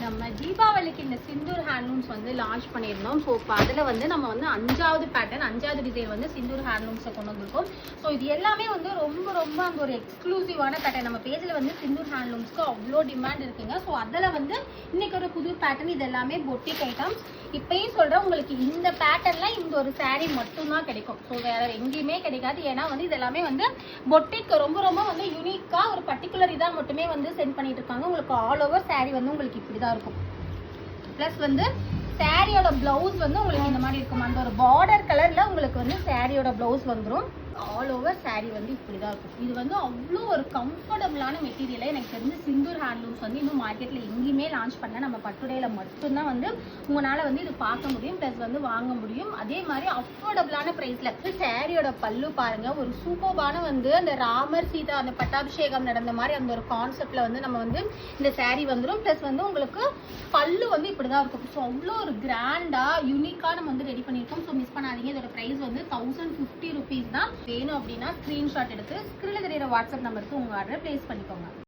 நம்ம தீபாவளிக்கு இந்த சிந்தூர் ஹேண்ட்லூம்ஸ் வந்து லான்ச் பண்ணியிருந்தோம். ஸோ இப்போ அதில் வந்து நம்ம வந்து 5வது பேட்டர்ன் 5வது டிசைன் வந்து சிந்தூர் ஹேண்ட்லூம்ஸை கொண்டு வந்திருக்கோம். ஸோ இது எல்லாமே வந்து ரொம்ப அந்த ஒரு எக்ஸ்க்ளூசிவான பேட்டர்ன். நம்ம பேஜில் வந்து சிந்தூர் ஹேண்ட்லூம்ஸ்க்கு அவ்வளோ டிமாண்ட் இருக்குங்க. ஸோ அதில் வந்து இன்னைக்கு ஒரு புது பேட்டர்ன். இது எல்லாமே பொட்டிக் ஐட்டம்ஸ். இப்பயும் சொல்கிறேன், உங்களுக்கு இந்த பேட்டர்னில் இந்த ஒரு சாரீ மட்டும்தான் கிடைக்கும். ஸோ வேறு எங்கேயுமே கிடைக்காது. ஏன்னா வந்து இது எல்லாமே வந்து பொட்டிக் ரொம்ப வந்து யூனிக்காக ஒரு பர்டிகுலர் இதாக மட்டுமே வந்து சென்ட் பண்ணிட்டு இருக்காங்க. உங்களுக்கு ஆல் ஓவர் சாரீ வந்து உங்களுக்கு இப்படி தான் இருக்கும். ப்ளஸ் வந்து சாரியோட பிளவுஸ் வந்து உங்களுக்கு இந்த மாதிரி இருக்கும். அந்த ஒரு பார்டர் கலர்ல உங்களுக்கு வந்து சாரியோட பிளவுஸ் வந்துடும். ஆல் ஓவர் சாரீ வந்து இப்படி தான் இருக்கும். இது வந்து அவ்வளோ ஒரு கம்ஃபர்டபுளான மெட்டீரியலை எனக்கு தெரிஞ்சு சிந்தூர் ஹேண்ட்லூம்ஸ் வந்து இன்னும் மார்க்கெட்டில் எங்கேயுமே லான்ச் பண்ண நம்ம பட்டுடையில் மட்டும்தான் வந்து உங்களால் வந்து இது பார்க்க முடியும், ப்ளஸ் வந்து வாங்க முடியும். அதே மாதிரி அஃபோர்டபுளான ப்ரைஸில் சாரியோட பல்லு பாருங்கள், ஒரு சூப்பர்பான வந்து அந்த ராமர் சீதா அந்த பட்டாபிஷேகம் நடந்த மாதிரி அந்த ஒரு கான்செப்டில் வந்து நம்ம வந்து இந்த சாரீ வந்துடும். ப்ளஸ் வந்து உங்களுக்கு பல்லு வந்து இப்படி தான் இருக்கும். ஸோ அவ்வளோ ஒரு கிராண்டாக யூனிக்காக நம்ம வந்து ரெடி பண்ணியிருக்கோம். ஸோ மிஸ் பண்ணாதீங்க. இதோட ப்ரைஸ் வந்து 1050 rupees தான். வேணும் அப்படின்னா ஸ்க்ரீன்ஷாட் எடுத்து ஸ்க்ரீனில் தெரியிற வாட்ஸ்அப் நம்பருக்கு உங்கள் ஆர்டரை ப்ளேஸ் பண்ணிக்கோங்க.